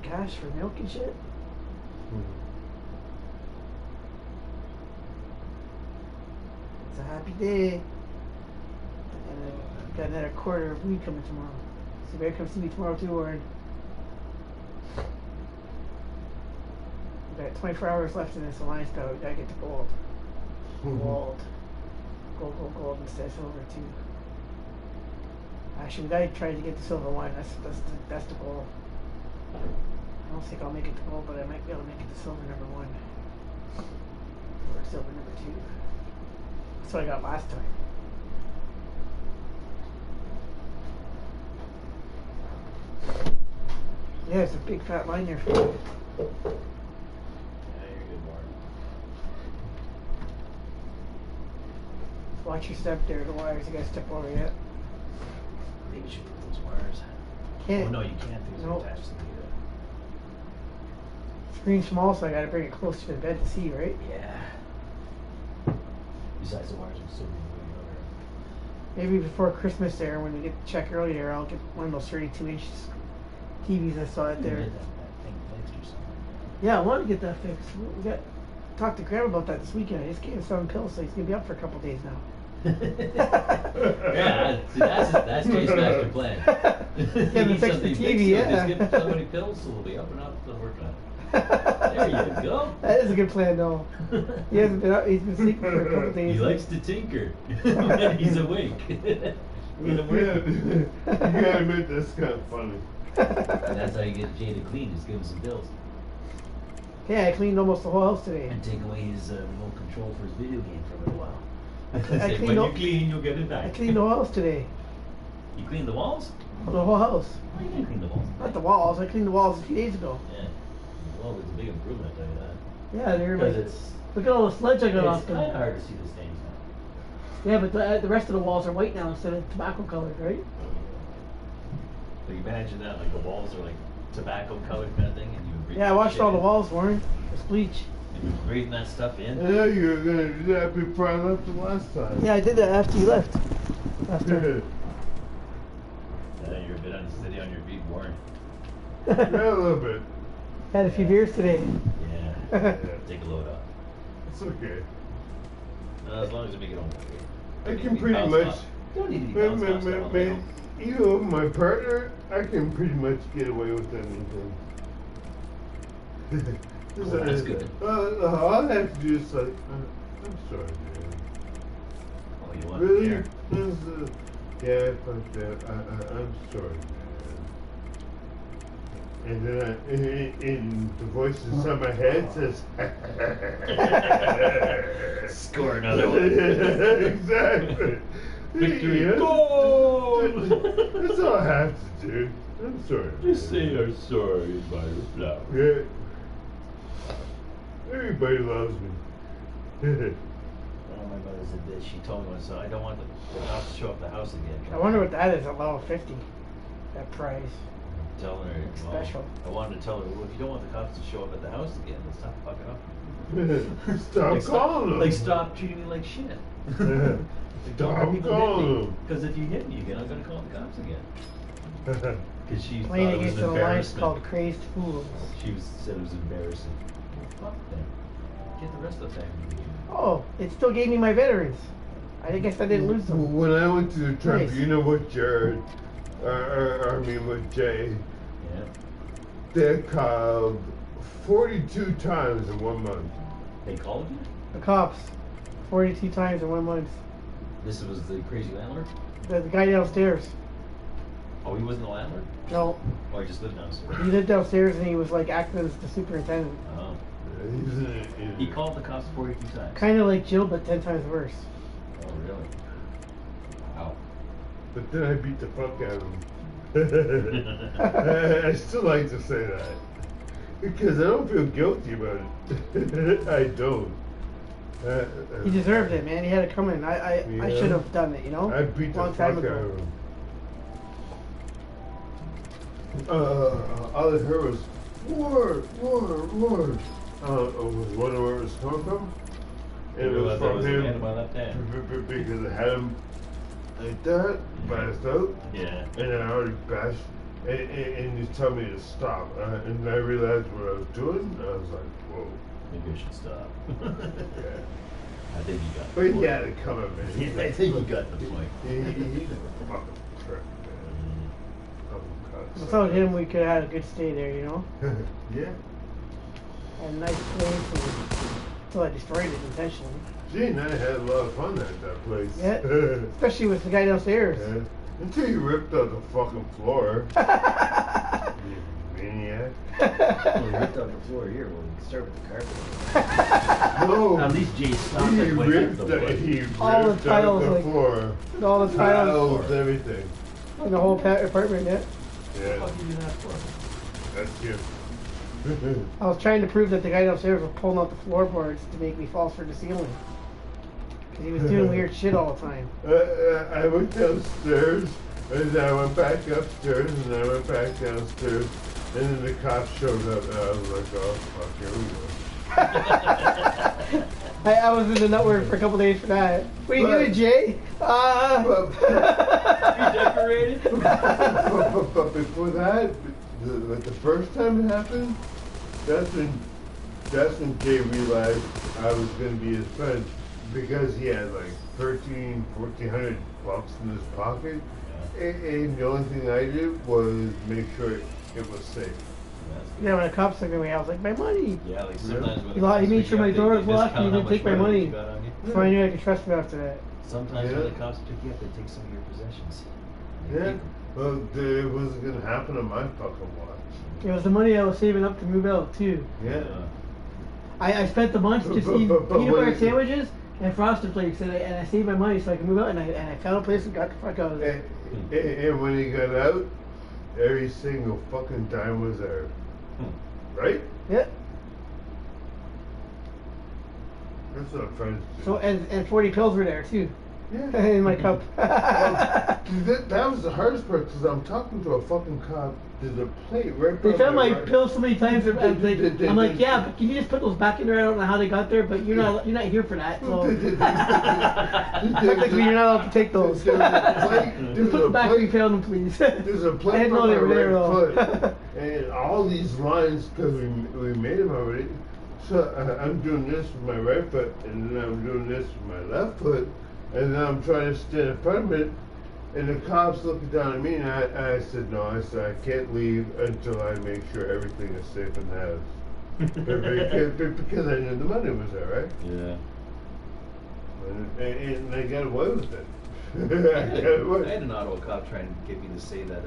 cash for milk and shit. It's a happy day. And I've got another quarter of weed coming tomorrow. So you better come see me tomorrow too, Warren. We've got 24 hours left in this alliance though. We gotta get to gold. Gold. Gold instead of silver too. Actually, we gotta try to get the silver one. That's the goal. I don't think I'll make it to gold, but I might be able to make it to silver number 1. Or silver number 2. That's what I got last time. Yeah, it's a big fat line there for you. Yeah, you're good, Warren. Watch your step there, the wires. You gotta step over yet. I think you should put those wires. Can't. Oh, no, you can't. These Nope. are attached to the Screen's small, so I gotta bring it close to the bed to see, right? Yeah. Besides, the wires are still moving over. Maybe before Christmas there, when we get to check early there, I'll get one of those 32-inch TVs I saw out You there. get that thing fixed or something. Yeah, I want to get that fixed. We got talked to Graham about that this weekend. I just gave him 7 pills, so he's gonna be up for a couple days now. Yeah, see, that's Jay's master plan. Yeah, to fix the TV, yeah. Just give him so many pills, so we'll be up and up to work on it. There you go. That is a good plan, though. He hasn't been up. He's been sleeping for a couple days. He likes to tinker when he's awake. You gotta admit that's kind of funny. And that's how you get Jay to clean, just give him some pills. Yeah, I cleaned almost the whole house today. And take away his remote control for his video game for a little while. I Say, cleaned when all- you clean, you'll get it back. I cleaned the whole house today. You cleaned the walls? The whole house. Why you didn't clean the walls? Not the walls. I cleaned the walls a few days ago. Yeah. Well, it's a big improvement, I'll tell you that. Yeah, they're Because like. it's Look at all the sludge I got off it's them. kind of hard to see the stains now. Yeah, but the rest of the walls are white now instead of tobacco colored, right? So you imagine that, like the walls are like tobacco colored kind of thing, and you breathe Yeah, I that washed shit all the in, walls, Warren. It's bleach. and you're breathing that stuff in. Yeah, you were gonna do that before I left the last time. Yeah, I did that after you left. After. Yeah, you're a bit unsteady on your feet, Warren. Yeah, a little bit. Had a few beers today. Yeah. Take a load off. It's okay. As long as you make it home. I can pretty much. Don't need to be bounced off stuff all day long. You know, my partner, I can pretty much get away with anything. Well, that's good. All I have to do is like, I'm sorry, man. Oh, you want Really? to Yeah, fuck that. I'm sorry, man. And then in the voice inside my head says, Score another one. Exactly. Victory. Yeah. Goal! That's all I have to do. I'm sorry. Just say man. you're sorry by your flower. Yeah. Everybody loves me. Oh, my mother said this. She told me once, so I don't want the cops to show up the house again. I wonder what that is at level 50. That prize. Telling her, well, Special. I wanted to tell her, well, if you don't want the cops to show up at the house again, then stop fucking up. Stop calling them. Like, stop treating me like shit. Stop calling them. Because if you hit me again, I'm going to call the cops again. Because she thought Playing it was against an an alliance embarrassment. called Crazed Fools. Said it was embarrassing. Well, fuck them. Get the rest of the time. Oh, it still gave me my veterans. I guess I didn't lose them. When I went to the tribunal with Jared, with Jay, Yeah. they called 42 times in 1 month. They called you? The cops. 42 times in 1 month. This was the crazy landlord? The guy downstairs. Oh, he wasn't the landlord? No, Oh, he just lived downstairs. he lived downstairs and he was like acting as the superintendent. Oh. He's He called the cops 42 times. Kind of like Jill, but 10 times worse. Oh, really? Wow. But then I beat the fuck out of him. I still like to say that. Because I don't feel guilty about it. I don't. He deserved it, man. He had it coming. I Yeah. should have done it, you know? I beat the Long fuck time out ago. of him. All I heard was, Lord. Was wondering where it was coming from. And it was from him. My left hand. Because I had him like that, by his throat. Yeah. And I already bashed and you tell me to stop, and I realized what I was doing. I was like, whoa. Maybe I should stop. Yeah. I think you got But the he point. had it coming, man. Yeah, I think you got the point. He's a fucking prick, man. Without him, we could have had a good stay there, you know? Yeah. Had a nice place until I destroyed it intentionally. Gee, and I had a lot of fun at that place. Yeah. Especially with the guy downstairs. Yeah. Until you ripped out the fucking floor. You maniac. Well, you ripped out the floor here. Well, we can start with the carpet. No. At least Jay stopped He it when he hit ripped the the, wood. he ripped All the out tiles, the like- floor. All the tiles Everything. in the whole apartment, yeah. What the Yeah, fuck did you do that for? that's you. I was trying to prove that the guy downstairs was pulling out the floorboards to make me fall through the ceiling. Because he was doing weird shit all the time. I went downstairs, and I went back upstairs, and I went back downstairs, and then the cops showed up, and I was like, oh, fuck, here we go. I was in the network for a couple days for that. What are you doing, Jay? Redecorated? But before that, the first time it happened, that's when Jay realized I was going to be his friend, because he had like 1,400 bucks in his pocket, and the only thing I did was make sure it was safe. Yeah, when the cops took me away, I was like, my money. Yeah, like sometimes when He made sure my door was locked and he didn't take my money. So So I knew I could trust him after that. sometimes Yeah. when the cops pick you up, they take some of your possessions. They Yeah, keep 'em. well, it wasn't going to happen on my fucking watch. It was the money I was saving up to move out, too. Yeah. I spent the month just But- eating but peanut what butter is it? sandwiches and Frosted Flakes, and I saved my money so I could move out, and I found a place and got the fuck out of there. And when he got out, every single fucking dime was there. Right? Yeah. That's what friends do. So and 40 pills were there too, yeah. in my cup. That was the hardest part, because I'm talking to a fucking cop. There's a plate right They by found my right- pills so many times. I'm like, yeah, but can you just put those back in there? I don't know how they got there, but you're not here for that. So technically, you're not allowed to take those. There's a plate. Just There's put a them back where you plate. found them, please. There's a I plate didn't by know they my were there right though. foot, and all these lines, because we made them already. So I'm doing this with my right foot, and then I'm doing this with my left foot, and then I'm trying to stand in front of it, and the cops looking down at me, and I said, no, I can't leave until I make sure everything is safe in the house. Because I knew the money was there, right? Yeah. And they got away with it. I had an Ottawa cop trying to get me to say that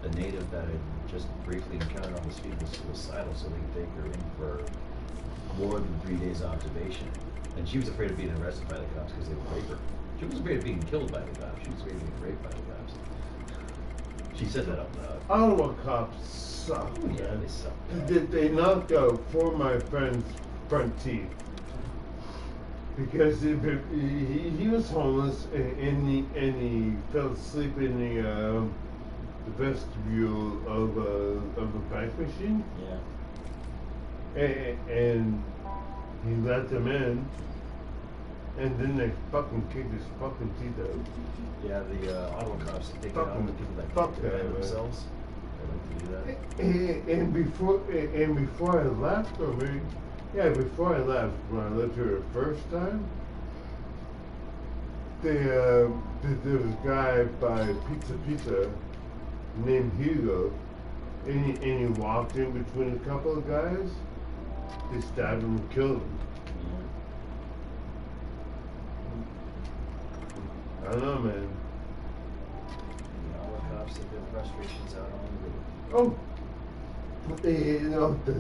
a native that I just briefly encountered on the street was suicidal, so they could take her in for more than 3 days observation. And she was afraid of being arrested by the cops because they would rape her. She wasn't afraid of being killed by the cops. She was afraid of being raped by the cops. She said that out loud. Ottawa cops suck. Oh, yeah, they suck. They knocked out 4 of my friend's front teeth. Because he was homeless, and he fell asleep in the vestibule of a bank machine, Yeah. and he let them in, and then they fucking kicked his fucking teeth out. Yeah, the Ottawa cops take it out on the people that Fuck can't that, defend man. themselves. They like to do that. And before I left, before I left, when I lived here the first time, there was a guy by Pizza named Hugo, and he walked in between a couple of guys. They stabbed him and killed him. I don't know, man. The Ottawa cops take their frustrations out on the road. Oh,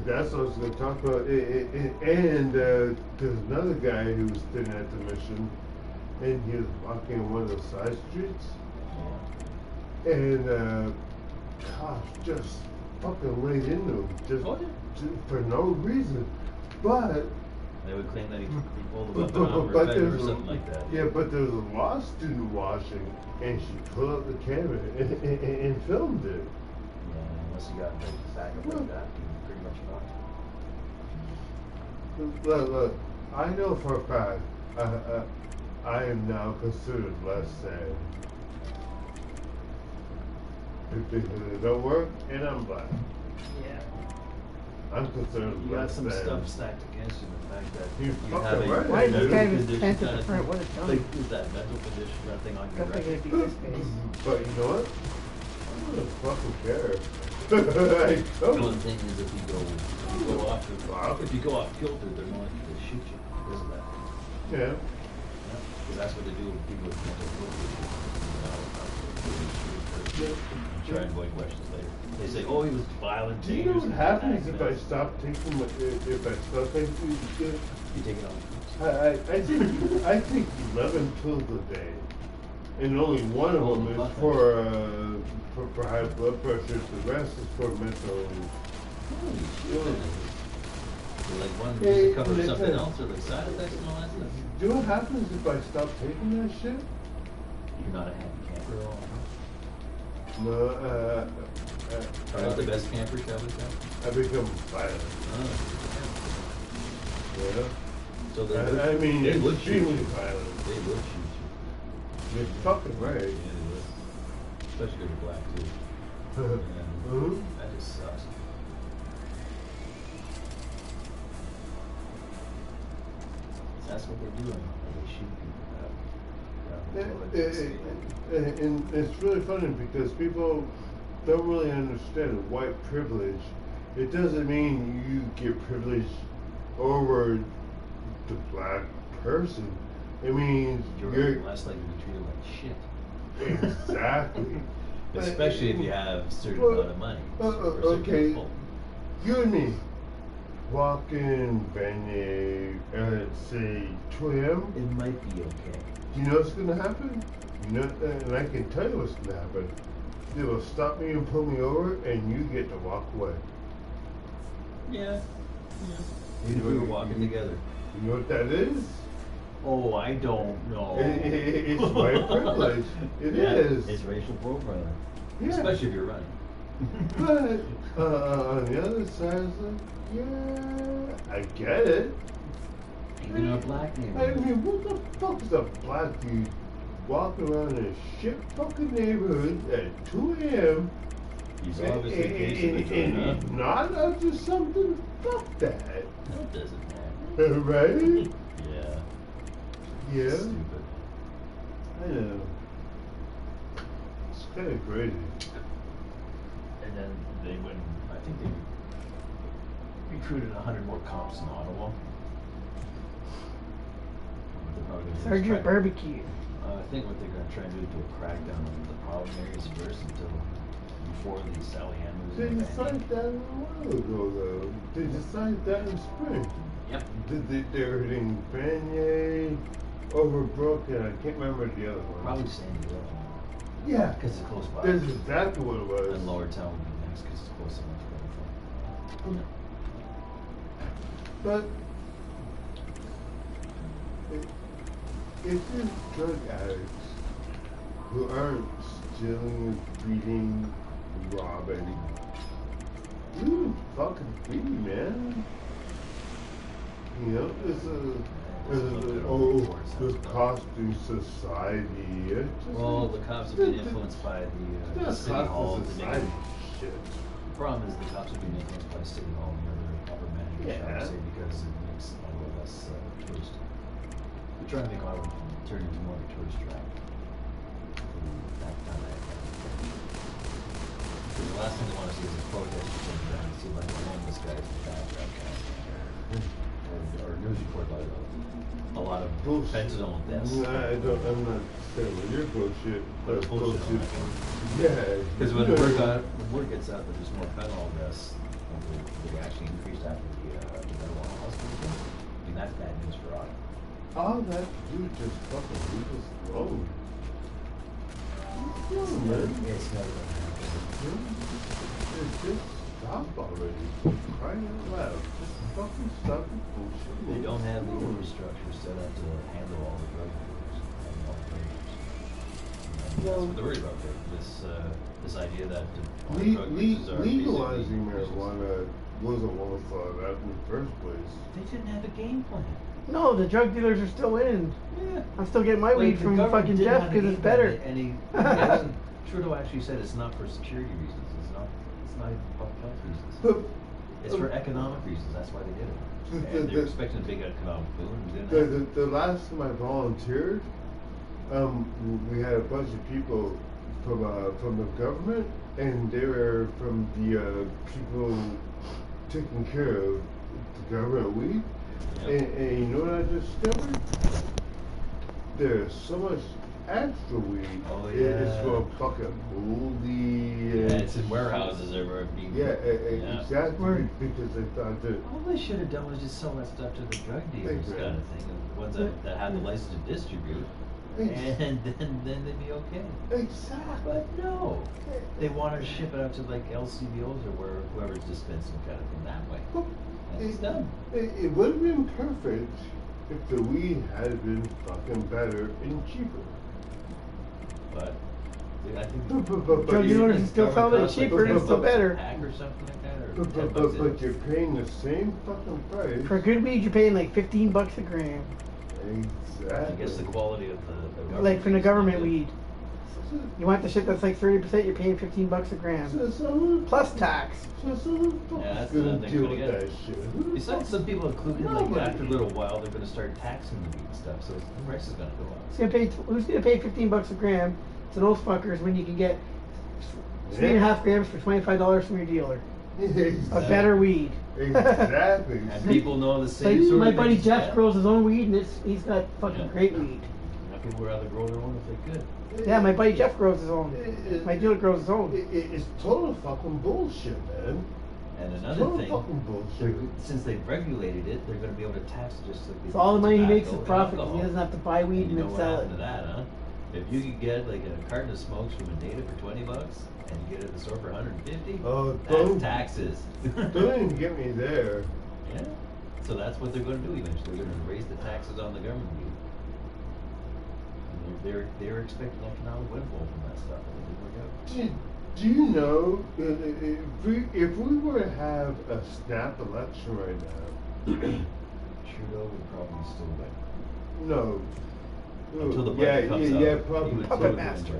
that's what I was going to talk about. And there's another guy who was sitting at the mission, and he was walking on one of the side streets, and cops just fucking laid into him, just for no reason. But They would claim that he pulled the weapon out of her bed or something like that. yeah, but there was a law student watching, and she pulled out the camera and filmed it. Yeah, unless you got like back up like that, you pretty much fucked. Look, I know for a fact I am now considered less sane. It don't work, and I'm black. Yeah. I'm concerned You got about some that. stuff stacked against you. The fact that You're you fucking have a right. Why is this dude. guy mental even condition tent at kind the of- front? What is done? Like, is that mental condition, that thing on your Definitely record? gonna be this base. But you know what? I don't fucking care. I The don't. only thing is if you go off kilter, they're more likely to shoot you because of that. Yeah. Because that's what they do with people with mental illness. Try and avoid questions later. They say, "Oh, he was violent." Do you know what dangerous, happens if I antagonist." stop taking if I stop taking shit? You take it off. I take 11 pills a day, and only one of them is for high blood pressure. The rest is for mental. Holy shit. Like one Hey, just to cover listen. something else, or like side effects and all that stuff. Do you know what happens if I stop taking that shit? You're not a happy camper at all. No, Are not the best camper, shall we say? I become violent. Oh. Yeah. So they I mean, they would shoot extremely you. violent. They would shoot you. You're fucking right. Yeah, they would. Especially if you're black too. Mhm. That just sucks. That's what they're doing. They shoot people. And it's really funny because people don't really understand white privilege. It doesn't mean you get privilege over the black person. It means You're less likely to be treated like shit. exactly. Especially if you have a certain Well, amount of money. or certain okay, people. you and me walking Beignet at say 2 a.m. It might be okay. You know what's gonna happen? You know, and I can tell you what's gonna happen. They will stop me and pull me over, and you get to walk away. Yeah. We were walking together. You know what that is? Oh, I don't know. It's white privilege. It is. It's racial profiling. Yeah. Especially if you're running. But on the other side, it's like, yeah, I get it. Even in a black I neighborhood. mean, what the fuck is a black dude walking around in a shit fucking neighborhood at 2 a.m. He's obviously facing a drug and up. not up to something? Fuck that. That doesn't matter. Right? Yeah. Yeah. Stupid. I know. It's kind of crazy. And then they went, I think they recruited 100 more cops in Ottawa. They're probably gonna Sergeant try- Barbecue. I think what they're going to try and do is do a crackdown on the problem areas first until before the Sally Hammers. They and decided that a while ago, though. They decided that in spring. Yep. They're hitting Beignet, Overbrook, and I can't remember the other one. Probably Sandy Hill. Yeah. Because it's close by. That's exactly what it was. And Lower Town would be next because it's close enough for everything. But if there's drug addicts who aren't stealing, beating, robbing, leave fucking be, man. You know, the costing society. It's just Well, the cops have been influenced by the it's city not hall. costing to make society it- shit. The problem is the cops have been influenced by City Hall and the other upper management, shall Yeah. we say, because it makes Ottawa less touristy. We're trying to make Ottawa turn into more of a tourist trap. Because the last thing they want to see is a protest or something around and see like the homeless guys in the background kind of thing. Or a news report about a lot of Bullshit. fentanyl deaths. I'm not saying with your bullshit. But it's bullshit. Yeah. Because when the word gets out that there's more fentanyl deaths, they actually increased after the mental hospital. I mean, that's bad news for Ottawa. All that dude just fucking leave us alone. No, man. It's never gonna happen. Just stop already. Crying out loud. Just fucking stop the bullshit. They don't have the infrastructure set up to handle all the drug dealers and all the traders. That's what they're worried about. This idea that all the drug users are Legalizing basically- marijuana wasn't well thought out in the first place. They didn't have a game plan. No, the drug dealers are still in. Yeah. I'm still getting my weed the from government fucking didn't Jeff have a because game it's plan, better. And Trudeau actually said it's not for security reasons. It's not even public health reasons. But, It's for economic reasons. That's why they did it. The- And they're the- expecting a big economic boom. And didn't happen. the last time I volunteered, we had a bunch of people from the government, and they were from the people taking care of the government weed. Yep. And you know what I discovered? There's so much extra weed. Oh, It's yeah. for fucking moldy. Yeah, it's in warehouses everywhere. Being, Yeah, yeah. exactly. Because I thought that. All they should have done was just sell that stuff to the drug dealers, Exactly. kind of thing, the ones that have the license to distribute, and then they'd be okay. Exactly. But no, they want to ship it out to like LCBOs or where whoever's dispensing kind of thing that way. And it's done. It would have been perfect if the weed had been fucking better and cheaper. But I think But Drug you- dealers still sell it cheaper and it's still better. Pack or something like that, or But, $10 but you're paying the same fucking price. For good weed, you're paying like $15 a gram. Exactly. I guess the quality of the government Like from the is government good. weed. You want the shit that's like 30%, you're paying $15 a gram. Plus tax. So who's Yeah, that's gonna another thing deal you're with gonna that get. shit? Who the Besides, fuck- some people included, like Nobody. after a little while, they're gonna start taxing the weed stuff, so the price is gonna go up. Who's gonna pay $15 a gram to those fuckers when you can get 3.5 grams for $25 from your dealer? A better weed. Exactly. And people know the So same sort my of buddy things, Jeff yeah. grows his own weed, and he's got fucking Yeah. great weed. And people would rather grow their own if they could. Yeah, my buddy Jeff grows his own. My dealer grows his own. It's total fucking bullshit, man. And another Total thing, fucking bullshit. since they've regulated it, they're gonna be able to tax it just like they So all the do money he tobacco makes is and profit, 'cause alcohol. he doesn't have to buy weed And you and know then what sell happened it. to that, huh? If you could get like a carton of smokes from a native for $20 and you get it at the store for 150, Oh, that's don't- taxes. Don't even get me there. Yeah. So that's what they're gonna do eventually. They're gonna raise the taxes on the government weed. And they're expecting economic windfall from that stuff. And it didn't work out. Do you know if we were to have a snap election right now? Trudeau would probably still win. No. Until the yeah, budget comes yeah, out, yeah, he probably. would Puppet still win master.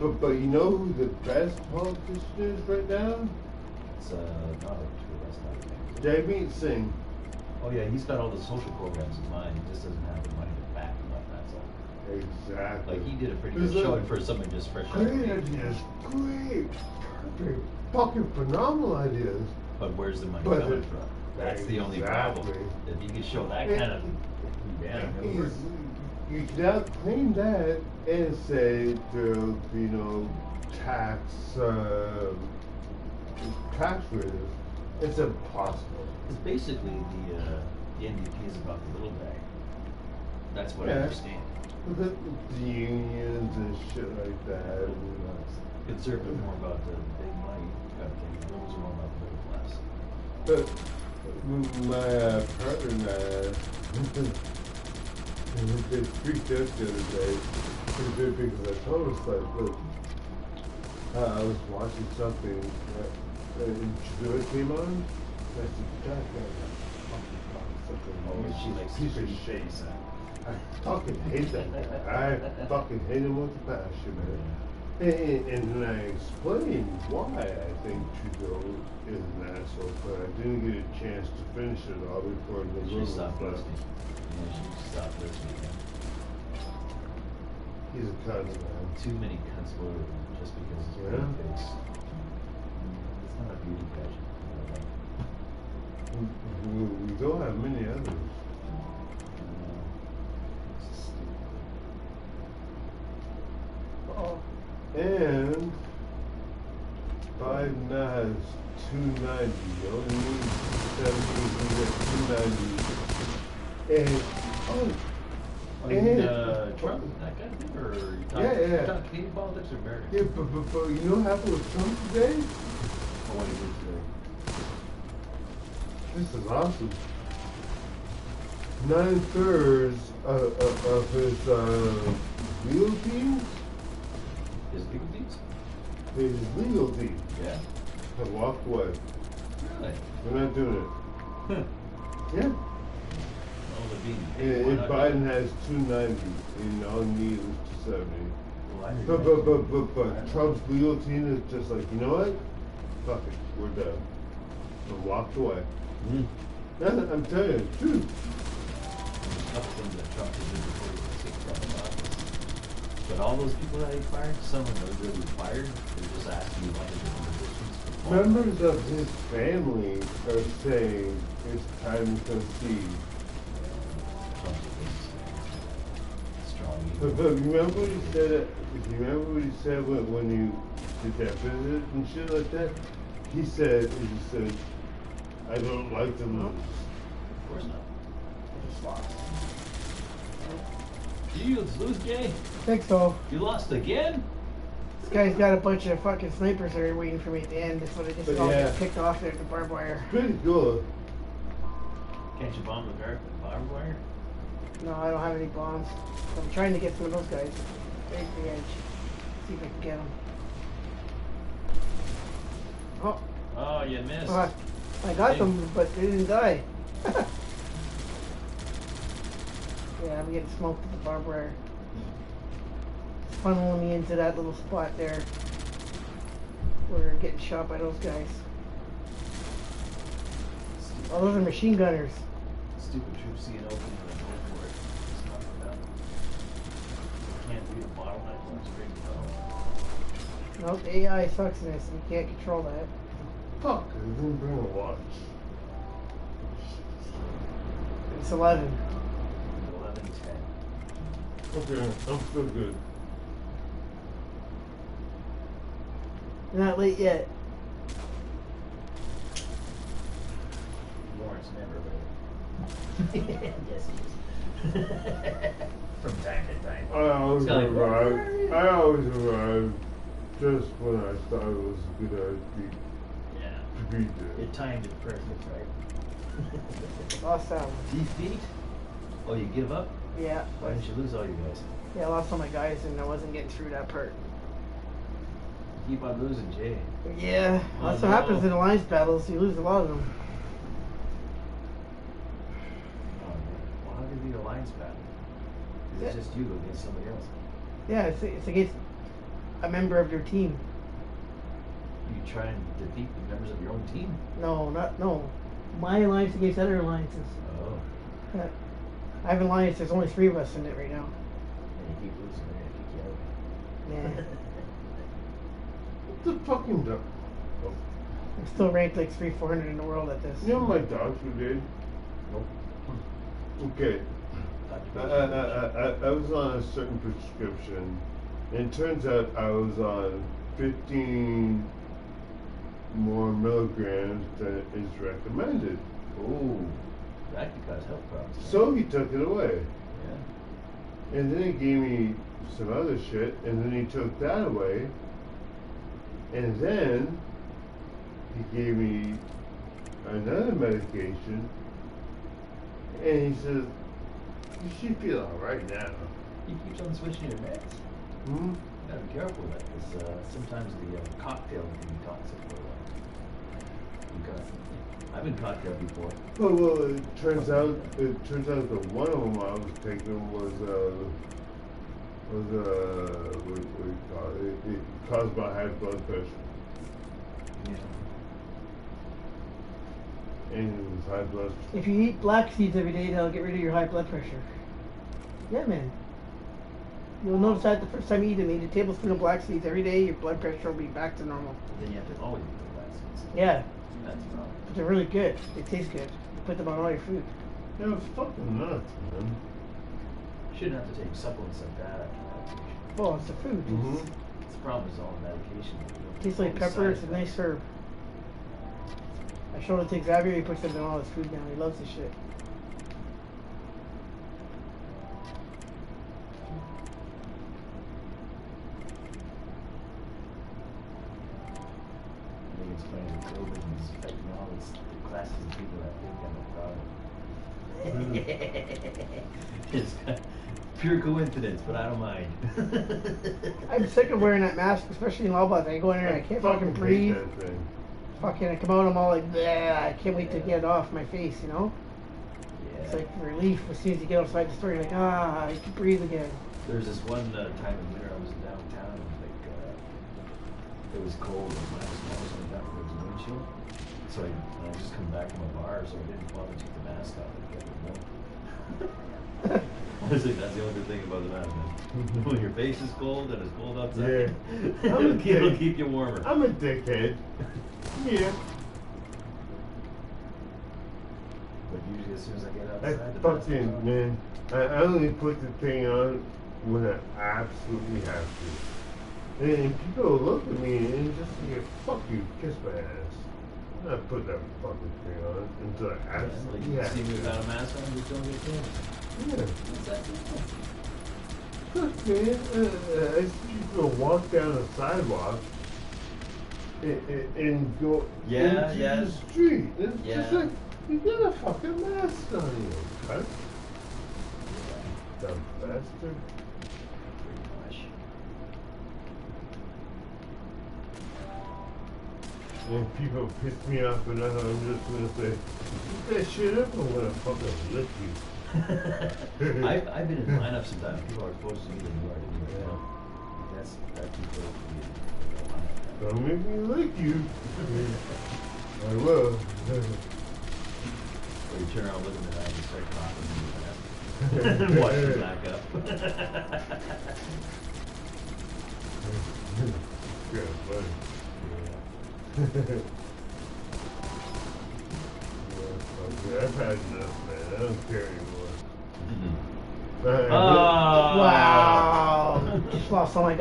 worse. But you know who the best politician is right now? It's not up to that's not a thing. Jagmeet Singh. Oh yeah, he's got all the social programs in mind. He just doesn't have the money to back them up. That's all. Exactly. Like he did a pretty There's good a- showing for someone just fresh out Great of the ideas, great, perfect, fucking phenomenal ideas. But where's the money But coming it- from? That's the only problem. Exactly. If you could show that kind of yeah, You can now claim that and say there'll be no tax raises. It's impossible. it's basically the NDP is about the little guy. That's what I Yeah. understand. The unions and shit like that. And, Conservative more about the big money kind of thing. Liberals are more about the middle class. but my partner and I, they freaked out the other day because I told us like, look, I was watching something and Trudeau came on. And I said, God, Oh, she likes piece pretty of shit. face, huh? I fucking hate that guy. I fucking hate him with a passion, man. And then I explained why I think Trudeau is an asshole, but I didn't get a chance to finish it all before the She room stopped was listening. Yeah, she stopped listening. He's a cunt, man. Too many cunts voted for him just because it's Yeah. pretty face. It's not a beauty pageant. We don't have many others. It's just stupid. Oh. And Biden now has 290. You only need 17 to get 290. And Oh, you mean, And- Trump, that kind of thing, or you Yeah. talking Canadian politics or American? yeah, but you know what happened with Trump today? Or what he did today? This is awesome. 9/3 of his legal team, His legal deeds? his legal team, Yeah. have walked away. Really? We're not doing it. Huh. Yeah. Well, they're being And paid. Why not? Biden has 290, and all you need is 270. Why did you But Trump's legal team is just like, you know what? Fuck it, we're done. And walked away. I'm telling you the truth. There's a couple things that Trump did before he was kicked out of office. But all those people that he fired, some of them really fired. They just asking you why they did positions. Members of his family are saying it's time to concede. Trump's a big strong But ego. remember what he said? If you remember what he said when you did that visit and shit like that, he said, I don't like to lose. Of course not. I just lost. You lose, Jay? I think so. You lost again? This guy's got a bunch of fucking snipers that are waiting for me at the end. That's what I just But all yeah. get picked off there at the barbed wire. Pretty good. Can't you bomb the barbed wire? No, I don't have any bombs. I'm trying to get some of those guys. Right at the edge. See if I can get them. Oh, Oh, you missed. I got Hey. them, but they didn't die. Yeah, I'm getting smoked at the barbed wire. It's funneling me into that little spot there. We're getting shot by those guys. Oh, those are machine gunners. Stupid troops see it open and then go for it. It's not for them. Can't read a bottleneck when it's ready to go. No, the AI sucks in this and you can't control that. Fuck, I didn't bring a watch. It's 11. 11:10. Okay, I'm still good. You're not late yet. Lawrence never late. Yes, he is. From time to time. I always It's like, arrive. I always arrive just when I thought it was a good idea Yeah. to be there. It timed it perfect, right? Lost that one. Defeat? Oh, you give up? Yeah. Why didn't you lose all you guys? Yeah, I lost all my guys and I wasn't getting through that part. Keep on losing, Jay. Yeah, Oh, that's what no. happens in alliance battles. You lose a lot of them. Oh, man. Well, how did you beat Alliance battle? It's Yeah. just you against somebody else. Yeah, it's against a member of your team. You try and defeat the members of your own team? No. My alliance against other alliances. Oh. Yeah. I have an alliance. There's only 3 of us in it right now. And you keep losing, right? If you Yeah. What the fucking dog? Oh. I'm still ranked like 300-400 in the world at this. You know my dogs were dead? Nope. Okay. I was on a certain prescription, and it turns out I was on 15 more milligrams than is recommended. Oh, that could cause health problems. So he took it away. Yeah. And then he gave me some other shit, and then he took that away. And then he gave me another medication, and he says, you should feel alright now. He keeps on switching your meds. Hmm? You gotta be careful with that, because sometimes the cocktail can be toxic for a while. I've been cocktailed before. Well, it turns out that one of them I was taking was what do you call it? It caused my high blood pressure. Yeah. And it was high blood pressure. If you eat black seeds every day, that'll get rid of your high blood pressure. Yeah, man. You'll notice that the first time you eat them, eat a tablespoon of black seeds every day, your blood pressure will be back to normal. Then you have to always eat the vaccines. Yeah, That's wrong. but they're really good. They taste good. You put them on all your food. Yeah, it was fucking nuts, man. Shouldn't have to take supplements like that after medication. Oh, it's the food. Mhm. The problem is all the medication. It tastes like pepper. It's a nice herb. I showed it to Xavier. He puts it in all his food now. He loves the shit. I think it's funny that COVID is affecting all these classes of people that think I'm a problem. It's pure coincidence, but I don't mind. I'm sick of wearing that mask, especially in Loblaws. I go in there and I can't fucking hate breathe. that thing. Fucking, I come out, I'm all like, bleh, I can't wait to get it off my face, you know? Yeah. It's like relief as soon as you get outside the store, you're like, I can breathe again. There's this one time in winter I was downtown and like it was cold and minus so I got there was a windshield. So I just come back from a bar, so I didn't bother to take the mask off. I was like, that's the only good thing about the mask, man. When your face is cold and it's cold outside, it'll keep you warmer. I'm a dickhead. Yeah. But usually as soon as I get I outside, the mask fucking, goes off. man, I only put the thing on when I absolutely have to. And people look at me and just say, fuck you, kiss my ass. I'm not putting that fucking thing on until I absolutely Like, have see me to. without a mask on, just don't get killed. Yeah. What's that simple? Look, man, I see people walk down the sidewalk and go Yeah, into yeah. the street. It's just Yeah. like, you got a fucking mask on you, cunt. Dumb bastard. Pretty much. And people piss me off enough, I'm just gonna say, keep that shit up, I'm gonna fucking lick you. I've been in lineup sometimes. People are closer to me than you are to me right now. That's too close for me. Don't make me lick you. I will. Or you turn around, look at the eyes, and start coughing and watch you back up. Good, buddy. Yeah, I've had enough, man. I don't care anymore. Mm-hmm. I- Oh. Wow. Just lost all my guys.